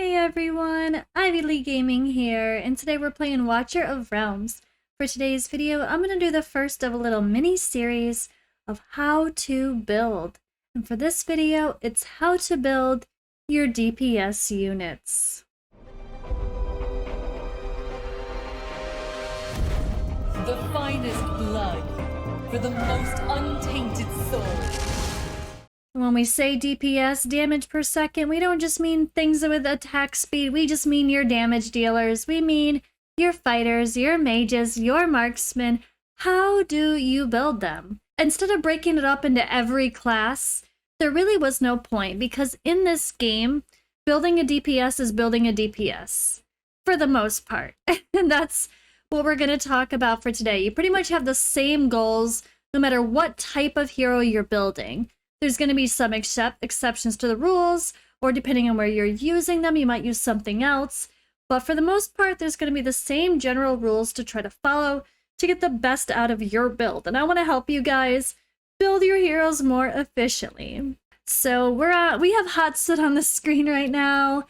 Hey everyone, Ivy Lee Gaming here, and today we're playing Watcher of Realms. For today's video, I'm going to do the first of a little mini-series of how to build. And for this video, it's how to build your DPS units. The finest blood for the most untainted soul. When we say DPS, damage per second, we don't just mean things with attack speed, we just mean your damage dealers. We mean your fighters, your mages, your marksmen. How do you build them? Instead of breaking it up into every class, there really was no point, because in this game, building a DPS is building a DPS, for the most part. And that's what we're going to talk about for today. You pretty much have the same goals, no matter what type of hero you're building. There's going to be some exceptions to the rules, or depending on where you're using them, you might use something else. But for the most part, there's going to be the same general rules to try to follow to get the best out of your build. And I want to help you guys build your heroes more efficiently. So we have Hotsit on the screen right now.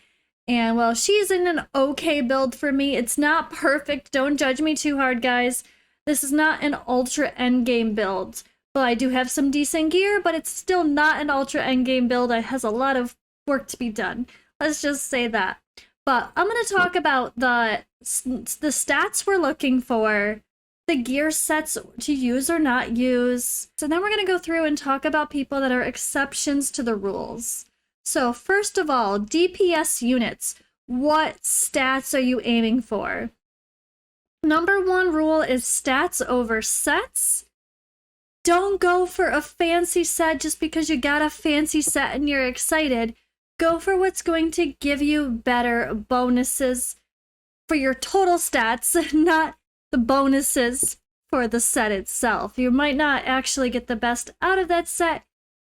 And well, she's in an okay build for me. It's not perfect. Don't judge me too hard, guys. This is not an ultra endgame build. Well, I do have some decent gear, but it's still not an ultra endgame build. It has a lot of work to be done. Let's just say that. But I'm going to talk about the stats we're looking for, the gear sets to use or not use. So then we're going to go through and talk about people that are exceptions to the rules. So first of all, DPS units. What stats are you aiming for? Number one rule is stats over sets. Don't go for a fancy set just because you got a fancy set and you're excited. Go for what's going to give you better bonuses for your total stats, not the bonuses for the set itself. You might not actually get the best out of that set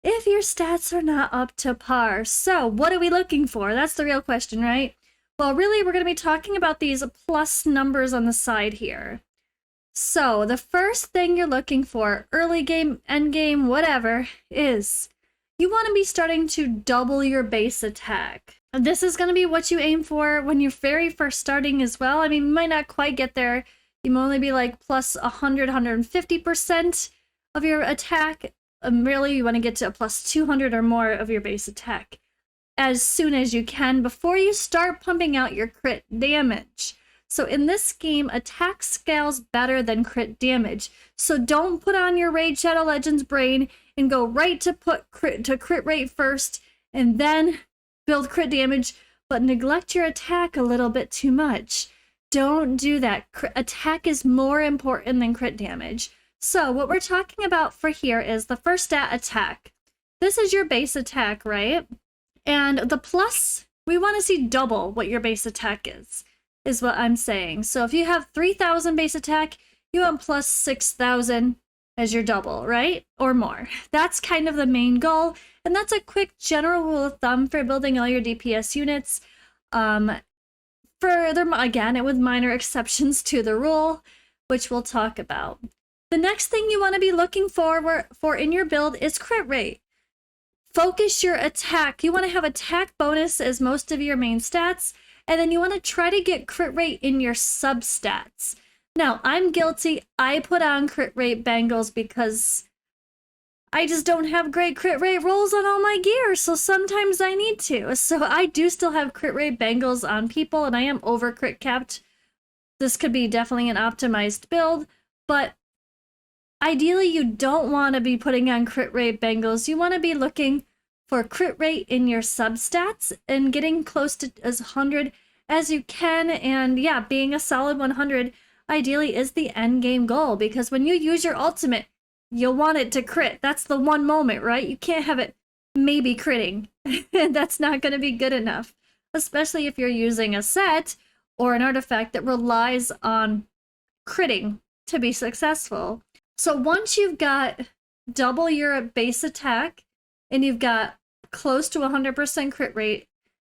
if your stats are not up to par. So what are we looking for? That's the real question, right? Well, really, we're going to be talking about these plus numbers on the side here. So the first thing you're looking for, early game, end game, whatever, is you want to be starting to double your base attack. This is going to be what you aim for when you're very first starting as well. I mean, you might not quite get there. You might only be like plus 100, 150% of your attack. Really, you want to get to a plus 200 or more of your base attack as soon as you can before you start pumping out your crit damage. So in this game, attack scales better than crit damage. So don't put on your Raid Shadow Legends brain and go right to put crit rate first and then build crit damage, but neglect your attack a little bit too much. Don't do that. Attack is more important than crit damage. So what we're talking about for here is the first stat, attack. This is your base attack, right? And the plus, we want to see double what your base attack is what I'm saying. So if you have 3,000 base attack, you want plus 6,000 as your double, right? Or more. That's kind of the main goal. And that's a quick general rule of thumb for building all your DPS units. Further, again, with minor exceptions to the rule, which we'll talk about. The next thing you want to be looking for in your build is crit rate. Focus your attack. You want to have attack bonus as most of your main stats, and then you want to try to get crit rate in your substats. Now, I'm guilty. I put on crit rate bangles because I just don't have great crit rate rolls on all my gear, so sometimes I need to. So I do still have crit rate bangles on people, and I am over crit capped. This could be definitely an optimized build, but ideally you don't want to be putting on crit rate bangles. You want to be looking for crit rate in your substats and getting close to as 100 as you can. And yeah, being a solid 100 ideally is the end game goal, because when you use your ultimate, you'll want it to crit. That's the one moment, right? You can't have it maybe critting. That's not going to be good enough, especially if you're using a set or an artifact that relies on critting to be successful. So once you've got double your base attack and you've got close to 100% crit rate,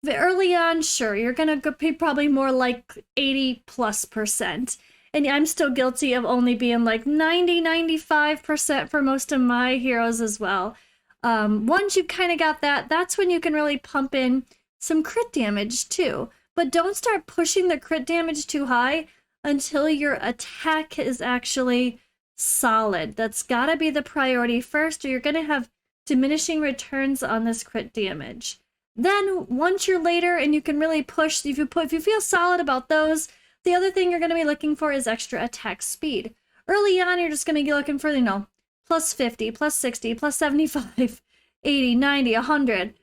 early on, sure, you're going to be probably more like 80+%. And I'm still guilty of only being like 90-95% for most of my heroes as well. Once you kind of got that, that's when you can really pump in some crit damage too. But don't start pushing the crit damage too high until your attack is actually solid. That's gotta be the priority first, or you're gonna have diminishing returns on this crit damage. Then once you're later and you can really push, if you feel solid about those, the other thing you're gonna be looking for is extra attack speed. Early on, you're just gonna be looking for, plus 50, plus 60, plus 75, 80, 90, 100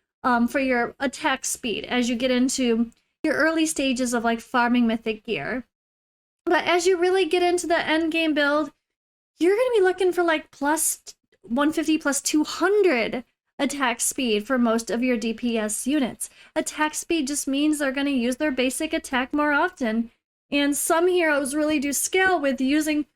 for your attack speed as you get into your early stages of like farming mythic gear. But as you really get into the end game build, you're going to be looking for like plus 150, plus 200 attack speed for most of your DPS units. Attack speed just means they're going to use their basic attack more often. And some heroes really do scale with using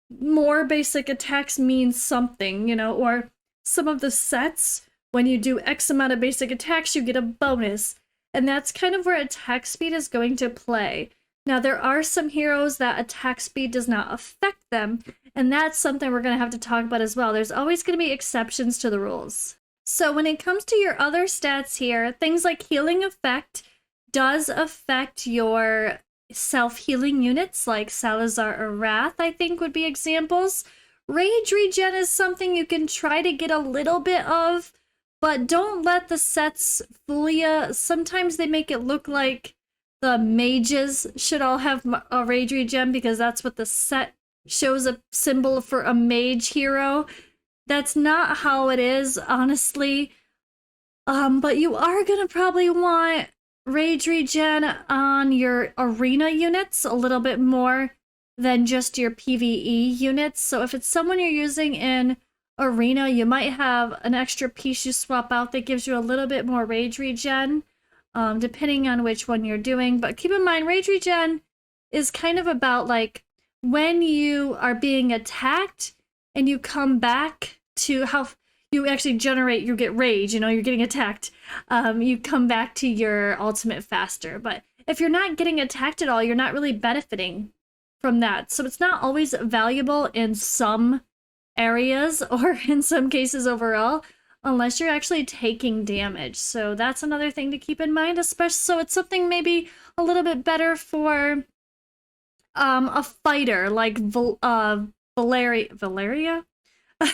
more basic attacks means something, or some of the sets, when you do X amount of basic attacks, you get a bonus. And that's kind of where attack speed is going to play. Now, there are some heroes that attack speed does not affect them, and that's something we're going to have to talk about as well. There's always going to be exceptions to the rules. So when it comes to your other stats here, things like healing effect does affect your self-healing units, like Salazar or Wrath, I think would be examples. Rage regen is something you can try to get a little bit of, but don't let the sets fool you. Sometimes they make it look like the mages should all have a rage regen because that's what the set shows, a symbol for a mage hero. That's not how it is, honestly. But you are gonna probably want rage regen on your arena units a little bit more than just your PvE units. So if it's someone you're using in arena, you might have an extra piece you swap out that gives you a little bit more rage regen. Depending on which one you're doing. But keep in mind, rage regen is kind of about like when you are being attacked and you come back to how you actually you get rage, you're getting attacked. You come back to your ultimate faster. But if you're not getting attacked at all, you're not really benefiting from that. So it's not always valuable in some areas or in some cases overall, unless you're actually taking damage. So that's another thing to keep in mind, especially so it's something maybe a little bit better for a fighter like Valeria?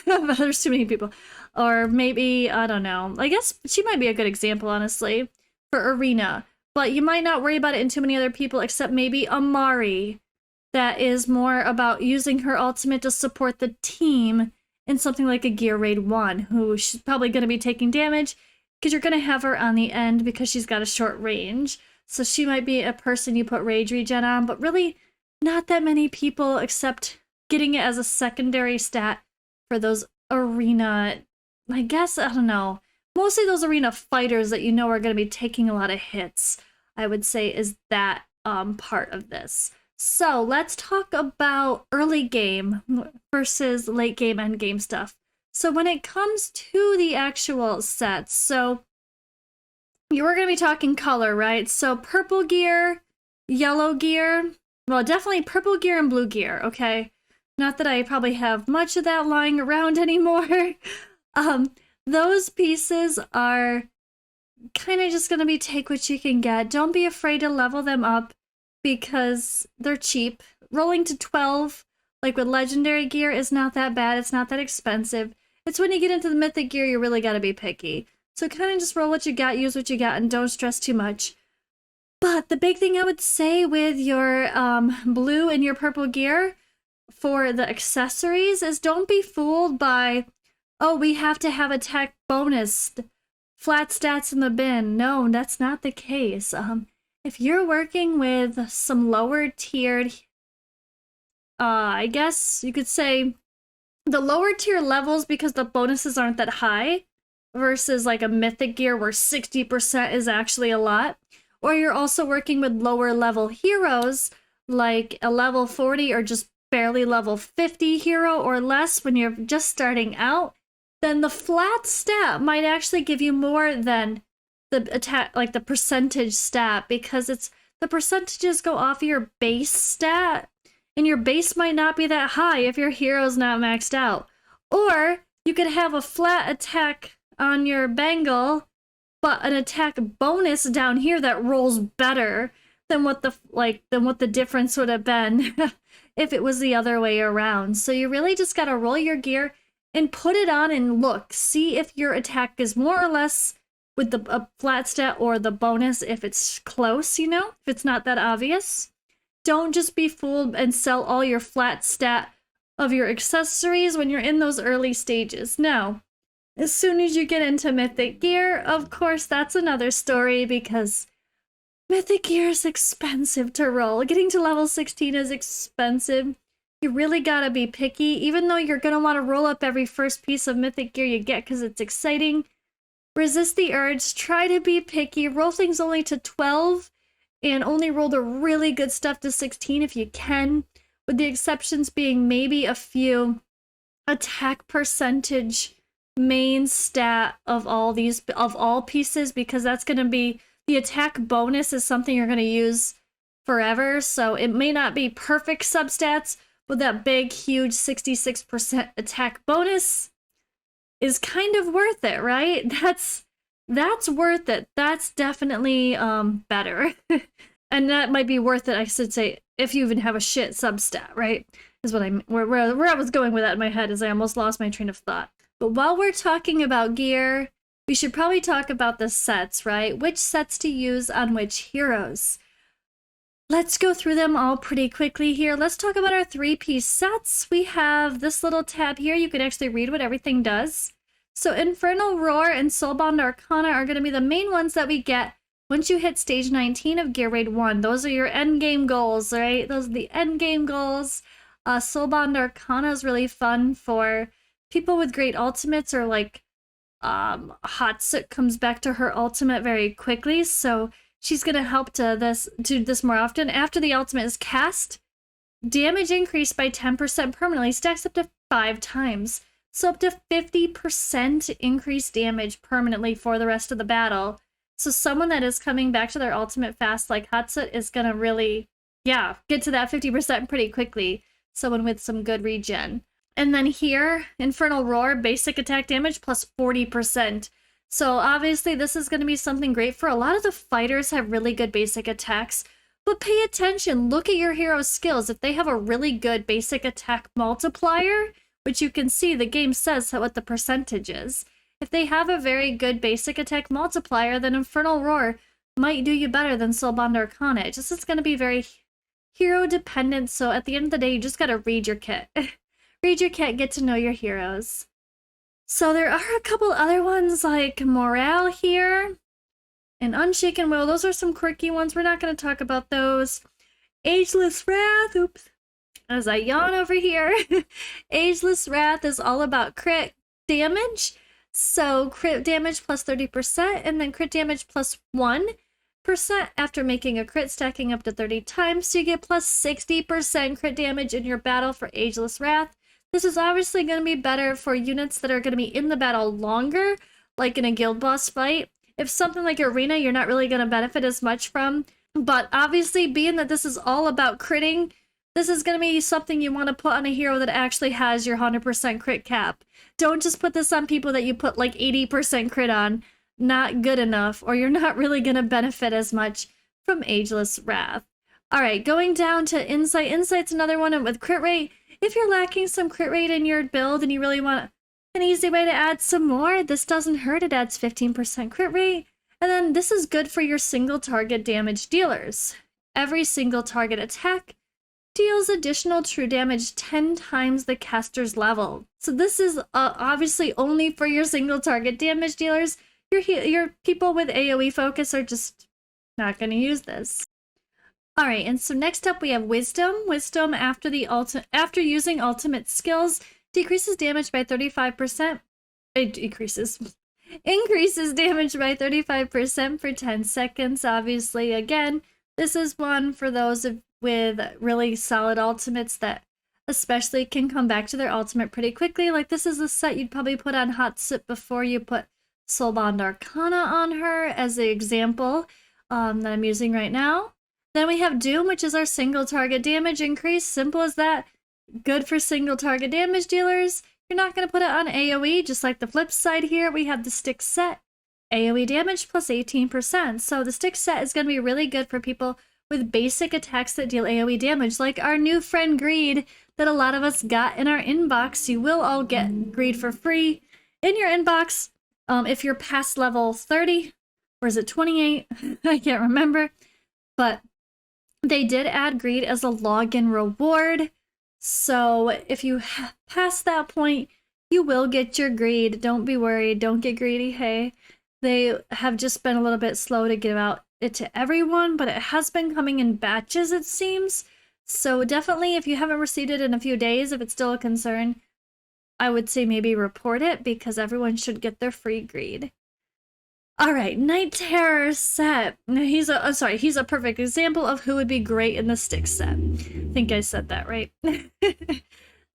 There's too many people. Or maybe, I don't know. I guess she might be a good example, honestly, for arena. But you might not worry about it in too many other people, except maybe Amari, that is more about using her ultimate to support the team in something like a Gear Raid 1, who she's probably going to be taking damage because you're going to have her on the end because she's got a short range. So she might be a person you put rage regen on, but really not that many people except getting it as a secondary stat for those arena, I guess, I don't know, mostly those arena fighters that are going to be taking a lot of hits, I would say is that part of this. So let's talk about early game versus late game, end game stuff. So when it comes to the actual sets, so you were going to be talking color, right? So purple gear, yellow gear, well, definitely purple gear and blue gear, okay? Not that I probably have much of that lying around anymore. Those pieces are kind of just going to be take what you can get. Don't be afraid to level them up, because they're cheap. Rolling to 12, like with legendary gear, is not that bad. It's not that expensive. It's when you get into the mythic gear, you really gotta be picky. So kind of just roll what you got, use what you got, and don't stress too much. But the big thing I would say with your blue and your purple gear for the accessories is don't be fooled by, oh, we have to have attack bonus, flat stats in the bin. No, that's not the case. If you're working with some lower tiered, I guess you could say the lower tier levels, because the bonuses aren't that high, versus like a mythic gear where 60% is actually a lot. Or you're also working with lower level heroes, like a level 40 or just barely level 50 hero or less when you're just starting out, then the flat stat might actually give you more than the attack, like the percentage stat, because it's the percentages go off your base stat, and your base might not be that high if your hero's not maxed out. Or you could have a flat attack on your Bengal but an attack bonus down here that rolls better than what the difference would have been if it was the other way around. So you really just got to roll your gear and put it on and look, see if your attack is more or less with a flat stat or the bonus if it's close, you know, if it's not that obvious. Don't just be fooled and sell all your flat stat of your accessories when you're in those early stages. No. As soon as you get into Mythic Gear, of course, that's another story because Mythic Gear is expensive to roll. Getting to level 16 is expensive. You really gotta be picky, even though you're gonna want to roll up every first piece of Mythic Gear you get because it's exciting. Resist the urge, try to be picky, roll things only to 12, and only roll the really good stuff to 16 if you can, with the exceptions being maybe a few attack percentage main stat of all pieces, because that's going to be the attack bonus is something you're going to use forever, so it may not be perfect substats, but that big huge 66% attack bonus is kind of worth it, right? That's worth it. That's definitely better. And that might be worth it, I should say, if you even have a shit substat, right? Is what where I was going with that in my head, is I almost lost my train of thought. But while we're talking about gear, we should probably talk about the sets, right? Which sets to use on which heroes. Let's go through them all pretty quickly here. Let's talk about our 3-piece sets. We have this little tab here. You can actually read what everything does. So Infernal Roar and Soulbound Arcana are going to be the main ones that we get once you hit stage 19 of Gear Raid 1. Those are your end game goals, right? Those are the end game goals. Soulbound Arcana is really fun for people with great ultimates, or like Hatsuit comes back to her ultimate very quickly, so she's going to help do this more often. After the ultimate is cast, damage increased by 10% permanently stacks up to 5 times. So up to 50% increased damage permanently for the rest of the battle. So someone that is coming back to their ultimate fast like Hatsuit is going to really, get to that 50% pretty quickly. Someone with some good regen. And then here, Infernal Roar, basic attack damage plus 40%. So obviously this is going to be something great for a lot of the fighters have really good basic attacks. But pay attention, look at your hero's skills. If they have a really good basic attack multiplier, which you can see the game says what the percentage is. If they have a very good basic attack multiplier, then Infernal Roar might do you better than Soulbound Arcana. It just is going to be very hero dependent, so at the end of the day, you just got to read your kit. Read your kit, get to know your heroes. So there are a couple other ones like Morale here and Unshaken Will. Those are some quirky ones. We're not going to talk about those. Ageless Wrath, oops. As I yawn over here, Ageless Wrath is all about crit damage. So crit damage plus 30%, and then crit damage plus 1% after making a crit, stacking up to 30 times. So you get plus 60% crit damage in your battle for Ageless Wrath. This is obviously going to be better for units that are going to be in the battle longer, like in a guild boss fight. If something like Arena, you're not really going to benefit as much from. But obviously, being that this is all about critting, this is going to be something you want to put on a hero that actually has your 100% crit cap. Don't just put this on people that you put like 80% crit on. Not good enough, or you're not really going to benefit as much from Ageless Wrath. Alright, going down to Insight. Insight's another one with crit rate. If you're lacking some crit rate in your build and you really want an easy way to add some more, this doesn't hurt. It adds 15% crit rate. And then this is good for your single target damage dealers. Every single target attack deals additional true damage 10 times the caster's level. So this is obviously only for your single target damage dealers. Your people with AoE focus are just not going to use this. Alright, and so next up we have Wisdom. Wisdom, after using ultimate skills, decreases damage by 35%. It increases damage by 35% for 10 seconds. Obviously, again, this is one for those with really solid ultimates that especially can come back to their ultimate pretty quickly. Like this is a set you'd probably put on Hatsuit before you put Soulbound Arcana on her as the example that I'm using right now. Then we have Doom, which is our single target damage increase. Simple as that. Good for single target damage dealers. You're not going to put it on AoE, just like the flip side here. We have the stick set. AoE damage plus 18%. So the stick set is going to be really good for people with basic attacks that deal AoE damage, like our new friend Greed that a lot of us got in our inbox. You will all get Greed for free in your inbox if you're past level 30, or is it 28? I can't remember. But they did add Greed as a login reward. So if you pass that point, you will get your Greed. Don't be worried. Don't get greedy. Hey, they have just been a little bit slow to give out it to everyone, but it has been coming in batches, it seems. So definitely, if you haven't received it in a few days, if it's still a concern, I would say maybe report it, because everyone should get their free Greed. All right, Night Terror set. He's a perfect example of who would be great in the stick set. I think I said that right.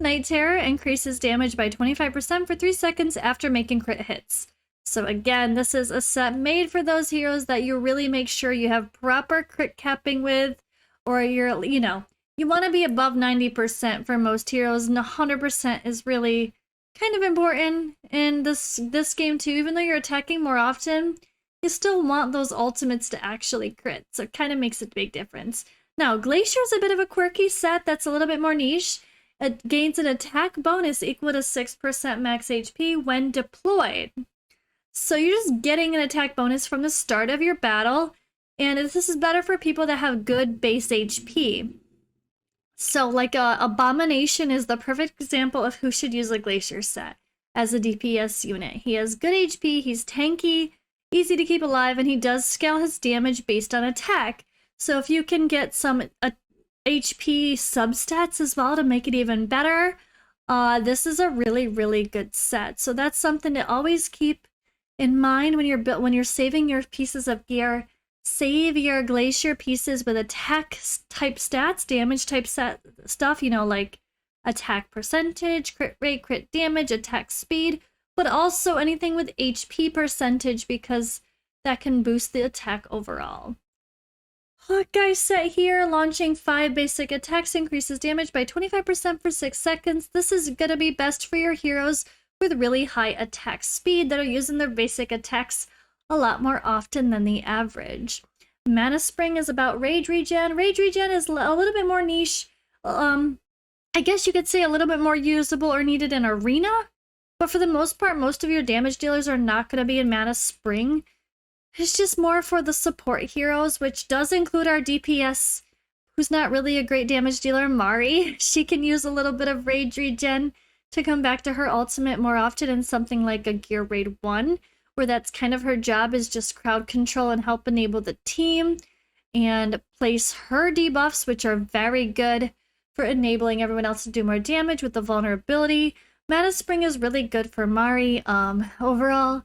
Night Terror increases damage by 25% for 3 seconds after making crit hits. So again, this is a set made for those heroes that you really make sure you have proper crit capping with, or you're, you want to be above 90% for most heroes, and 100% is really kind of important in this game too. Even though you're attacking more often, you still want those ultimates to actually crit, so it kind of makes a big difference. Now, Glacier's a bit of a quirky set that's a little bit more niche. It gains an attack bonus equal to 6% max HP when deployed. So you're just getting an attack bonus from the start of your battle, and this is better for people that have good base HP. So like Abomination is the perfect example of who should use a Glacier set as a DPS unit. He has good HP, he's tanky, easy to keep alive, and he does scale his damage based on attack. So if you can get some HP substats as well to make it even better, this is a really, really good set. So that's something to always keep in mind when you're saving your pieces of gear. Save your Glacier pieces with attack type stats, damage type stuff, like attack percentage, crit rate, crit damage, attack speed, but also anything with HP percentage, because that can boost the attack overall. Hawkeye set here, launching 5 basic attacks, increases damage by 25% for 6 seconds. This is going to be best for your heroes with really high attack speed that are using their basic attacks a lot more often than the average. Mana Spring is about rage regen. Rage regen is a little bit more niche. I guess you could say a little bit more usable or needed in Arena, but for the most part, most of your damage dealers are not going to be in Mana Spring. It's just more for the support heroes, which does include our DPS, who's not really a great damage dealer, Mari. She can use a little bit of rage regen to come back to her ultimate more often in something like a Gear Raid 1, where that's kind of her job, is just crowd control and help enable the team and place her debuffs, which are very good for enabling everyone else to do more damage with the vulnerability. Mana Spring is really good for Mari overall,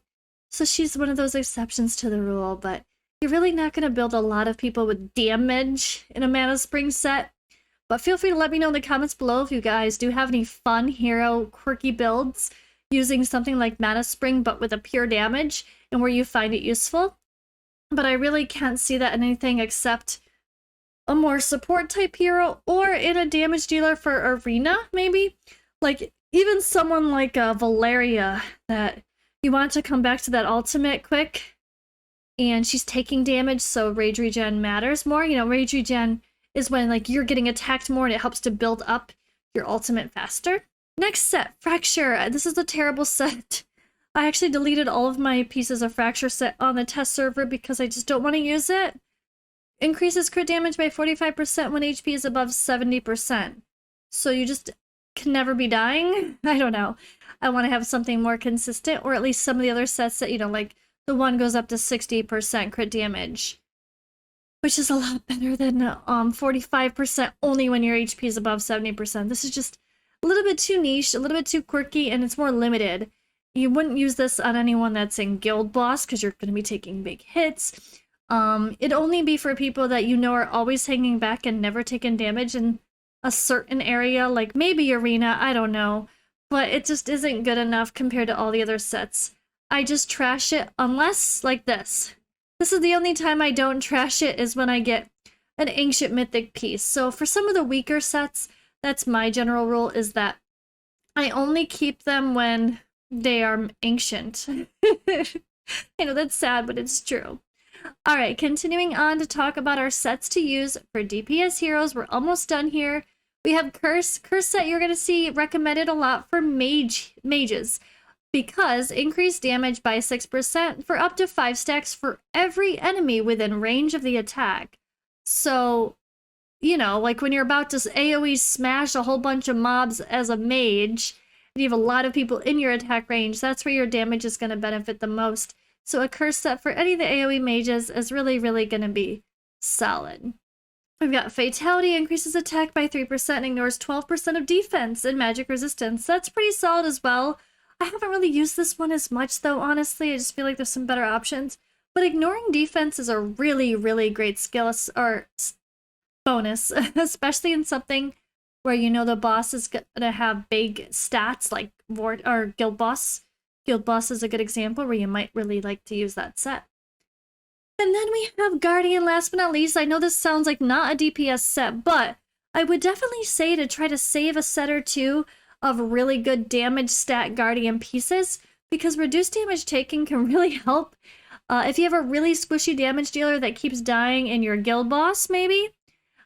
so she's one of those exceptions to the rule, but you're really not going to build a lot of people with damage in a Mana Spring set. But feel free to let me know in the comments below if you guys do have any fun hero quirky builds using something like Mana Spring but with a pure damage, and where you find it useful. But I really can't see that in anything except a more support type hero, or in a damage dealer for Arena, maybe. Like even someone like Valeria, that you want to come back to that ultimate quick, and she's taking damage, so rage regen matters more. Rage regen is when you're getting attacked more and it helps to build up your ultimate faster. Next set, Fracture. This is a terrible set. I actually deleted all of my pieces of Fracture set on the test server because I just don't want to use it. Increases crit damage by 45% when HP is above 70%. So you just can never be dying? I don't know. I want to have something more consistent, or at least some of the other sets that, like the one goes up to 60% crit damage, which is a lot better than 45% only when your HP is above 70%. This is just a little bit too niche, a little bit too quirky, and it's more limited. You wouldn't use this on anyone that's in Guild Boss because you're going to be taking big hits. It'd only be for people that are always hanging back and never taking damage in a certain area, like maybe Arena, I don't know. But it just isn't good enough compared to all the other sets. I just trash it unless like this. This is the only time I don't trash it, is when I get an Ancient Mythic piece. So for some of the weaker sets, that's my general rule, is that I only keep them when they are ancient. I know that's sad, but it's true. All right, continuing on to talk about our sets to use for DPS heroes. We're almost done here. We have Curse. Curse set you're going to see recommended a lot for mages because increased damage by 6% for up to 5 stacks for every enemy within range of the attack. So, you know, like when you're about to AoE smash a whole bunch of mobs as a mage, and you have a lot of people in your attack range, that's where your damage is going to benefit the most. So a curse set for any of the AoE mages is really, really going to be solid. We've got Fatality, increases attack by 3% and ignores 12% of defense and magic resistance. That's pretty solid as well. I haven't really used this one as much though, honestly. I just feel like there's some better options. But ignoring defense is a really, really great skill or bonus, especially in something where you know the boss is going to have big stats like Ward or Guild Boss. Guild Boss is a good example where you might really like to use that set. And then we have Guardian, last but not least. I know this sounds like not a DPS set, but I would definitely say to try to save a set or two of really good damage stat Guardian pieces, because reduced damage taken can really help. If you have a really squishy damage dealer that keeps dying in your Guild Boss, maybe,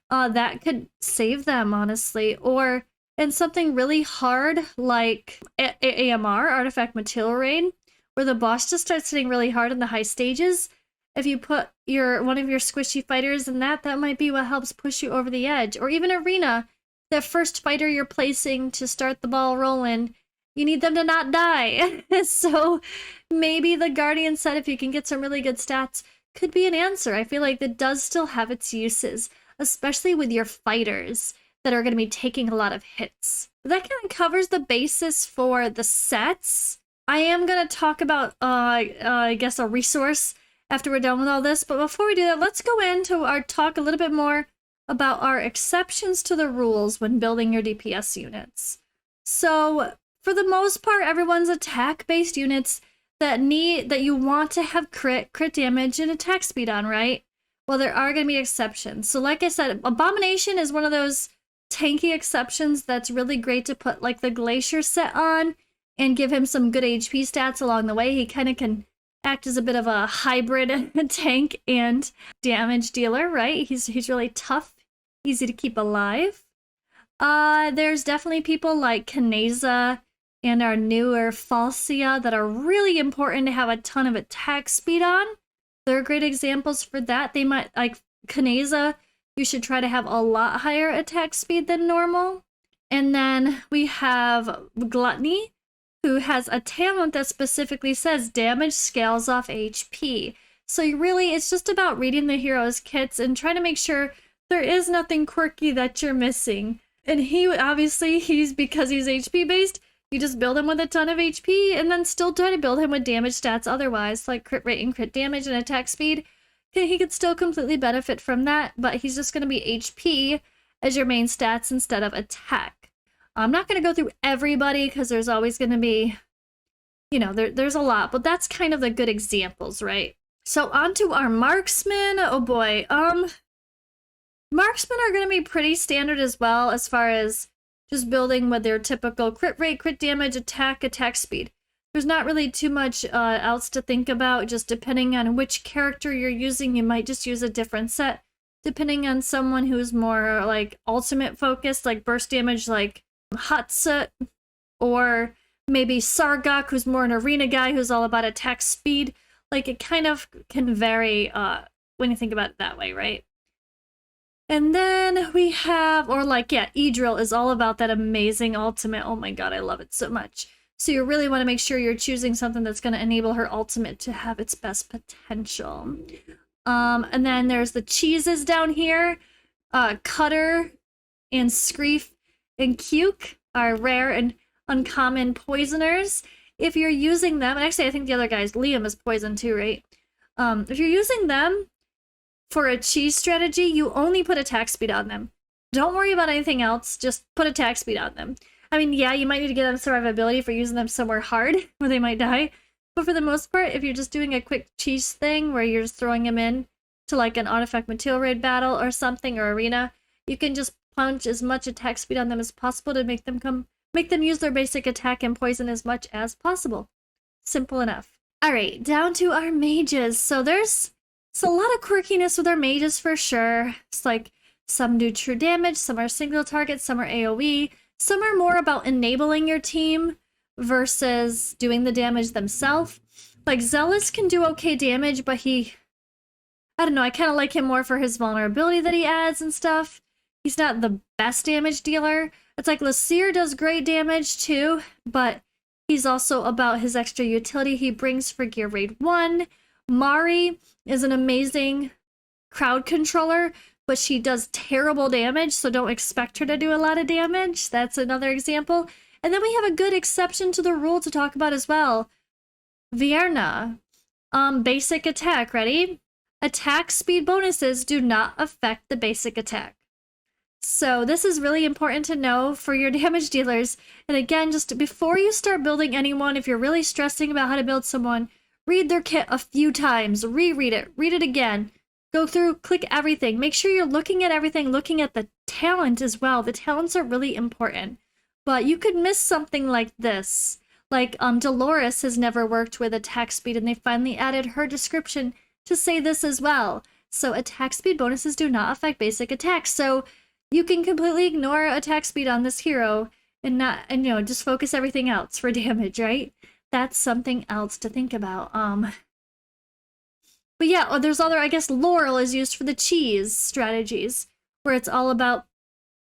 that could save them, honestly. Or in something really hard like AMR, Artifact Material Raid, where the boss just starts hitting really hard in the high stages. If you put one of your squishy fighters in that might be what helps push you over the edge. Or even Arena, the first fighter you're placing to start the ball rolling, you need them to not die. So maybe the Guardian set, if you can get some really good stats, could be an answer. I feel like that does still have its uses, especially with your fighters that are going to be taking a lot of hits. That kind of covers the basis for the sets. I am going to talk about, I guess, a resource after we're done with all this. But before we do that, let's go into our talk a little bit more about our exceptions to the rules when building your DPS units. So for the most part, everyone's attack-based units that you want to have crit damage, and attack speed on, right? Well, there are going to be exceptions. So like I said, Abomination is one of those tanky exceptions that's really great to put like the Glacier set on and give him some good HP stats along the way. He kind of can act as a bit of a hybrid tank and damage dealer, right? He's really tough, easy to keep alive. There's definitely people like Kaneza and our newer Falsia that are really important to have a ton of attack speed on. They're great examples for that. They might, like Kaneza, you should try to have a lot higher attack speed than normal. And then we have Gluttony, who has a talent that specifically says damage scales off HP. So really, it's just about reading the hero's kits and trying to make sure there is nothing quirky that you're missing. And because he's HP based, you just build him with a ton of HP and then still try to build him with damage stats otherwise, like crit rate and crit damage and attack speed. He could still completely benefit from that, but he's just going to be HP as your main stats instead of attack. I'm not going to go through everybody because there's always going to be, there's a lot, but that's kind of the good examples, right? So on to our Marksmen. Oh boy. Marksmen are going to be pretty standard as well as far as just building with their typical crit rate, crit damage, attack speed. There's not really too much else to think about. Just depending on which character you're using, you might just use a different set. Depending on someone who's more like ultimate focused, like burst damage, like Hatsut, or maybe Sargok, who's more an arena guy who's all about attack speed. Like it kind of can vary when you think about it that way, right? And then we have, Edril is all about that amazing ultimate. Oh my god, I love it so much. So you really want to make sure you're choosing something that's going to enable her ultimate to have its best potential. And then there's the cheeses down here. Cutter and Screef and Cuke are rare and uncommon poisoners. If you're using them, and actually I think the other guys, Liam is poison too, right? If you're using them for a cheese strategy, you only put attack speed on them. Don't worry about anything else, just put attack speed on them. I mean, yeah, you might need to get on survivability for using them somewhere hard where they might die. But for the most part, if you're just doing a quick cheese thing where you're just throwing them in to like an Artifact Material Raid battle or something, or arena, you can just punch as much attack speed on them as possible to make them use their basic attack and poison as much as possible. Simple enough. All right, down to our mages. So there's a lot of quirkiness with our mages for sure. It's like some do true damage, some are single target, some are AoE, some are more about enabling your team versus doing the damage themselves. Like Zealous can do okay damage, but I don't know, I kind of like him more for his vulnerability that he adds and stuff. He's not the best damage dealer. It's like Lasir does great damage too, but he's also about his extra utility he brings for gear raid 1. Mari is an amazing crowd controller, but she does terrible damage, so don't expect her to do a lot of damage. That's another example. And then we have a good exception to the rule to talk about as well. Vierna. Basic attack, ready? Attack speed bonuses do not affect the basic attack. So this is really important to know for your damage dealers. And again, just before you start building anyone, if you're really stressing about how to build someone, read their kit a few times, reread it, read it again, go through, click everything. Make sure you're looking at everything, looking at the talent as well. The talents are really important. But you could miss something like this. Like Dolores has never worked with attack speed, and they finally added her description to say this as well. So attack speed bonuses do not affect basic attacks. So you can completely ignore attack speed on this hero and just focus everything else for damage, right? That's something else to think about. But yeah, there's other, I guess Laurel is used for the cheese strategies, where it's all about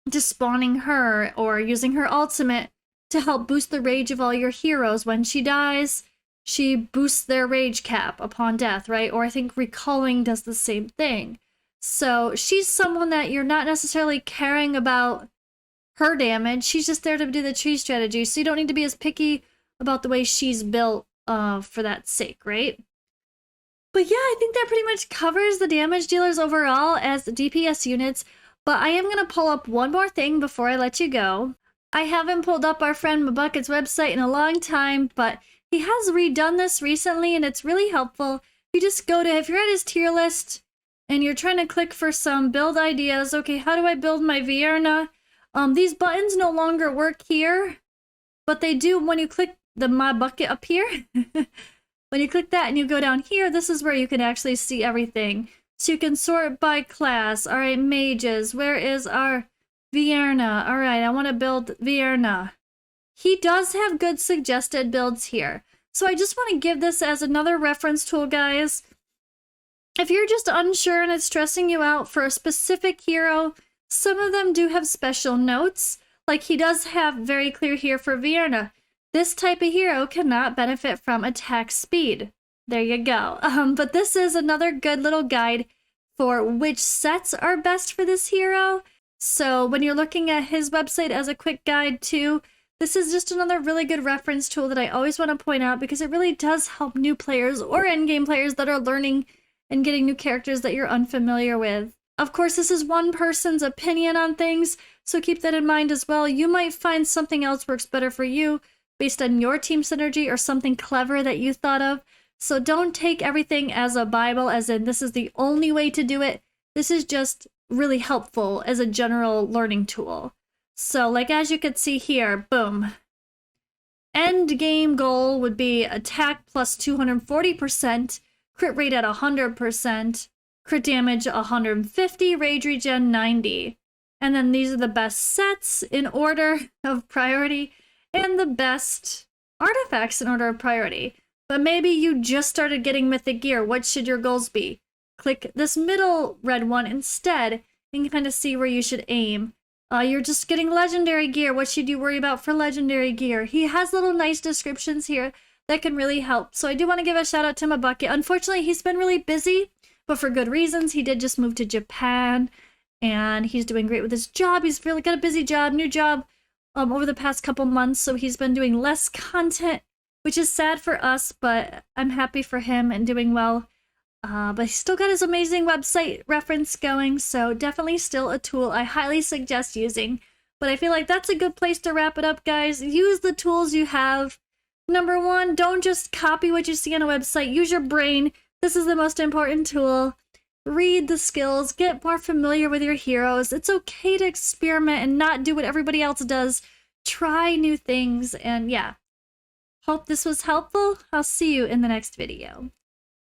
despawning her or using her ultimate to help boost the rage of all your heroes. When she dies, she boosts their rage cap upon death, right? Or I think Recalling does the same thing. So she's someone that you're not necessarily caring about her damage. She's just there to do the cheese strategy. So you don't need to be as picky about the way she's built for that sake, right? But yeah, I think that pretty much covers the damage dealers overall as the DPS units. But I am going to pull up one more thing before I let you go. I haven't pulled up our friend Mabucket's website in a long time, but he has redone this recently and it's really helpful. You just go to, if you're at his tier list and you're trying to click for some build ideas, okay, how do I build my Vierna? These buttons no longer work here, but they do when you click the My Bucket up here. When you click that and you go down here, this is where you can actually see everything. So you can sort by class. All right, mages. Where is our Vierna? All right, I want to build Vierna. He does have good suggested builds here. So I just want to give this as another reference tool, guys. If you're just unsure and it's stressing you out for a specific hero, some of them do have special notes. Like he does have very clear here for Vierna. This type of hero cannot benefit from attack speed. There you go. But this is another good little guide for which sets are best for this hero. So when you're looking at his website as a quick guide too, this is just another really good reference tool that I always want to point out because it really does help new players or endgame players that are learning and getting new characters that you're unfamiliar with. Of course, this is one person's opinion on things, so keep that in mind as well. You might find something else works better for you based on your team synergy or something clever that you thought of. So don't take everything as a Bible, as in this is the only way to do it. This is just really helpful as a general learning tool. So like as you could see here, boom. End game goal would be attack plus 240%, crit rate at 100%, crit damage 150, rage regen 90. And then these are the best sets in order of priority and the best artifacts in order of priority. But maybe you just started getting mythic gear. What should your goals be? Click this middle red one instead and kind of see where you should aim. You're just getting legendary gear. What should you worry about for legendary gear? He has little nice descriptions here that can really help. So I do want to give a shout out to Mabucket. Unfortunately, he's been really busy, but for good reasons. He did just move to Japan and he's doing great with his job. He's really got a busy job, new job over the past couple months. So he's been doing less content, which is sad for us, but I'm happy for him and doing well. But he's still got his amazing website reference going, so definitely still a tool I highly suggest using. But I feel like that's a good place to wrap it up, guys. Use the tools you have. Number one, don't just copy what you see on a website. Use your brain. This is the most important tool. Read the skills. Get more familiar with your heroes. It's okay to experiment and not do what everybody else does. Try new things, and yeah. Hope this was helpful. I'll see you in the next video.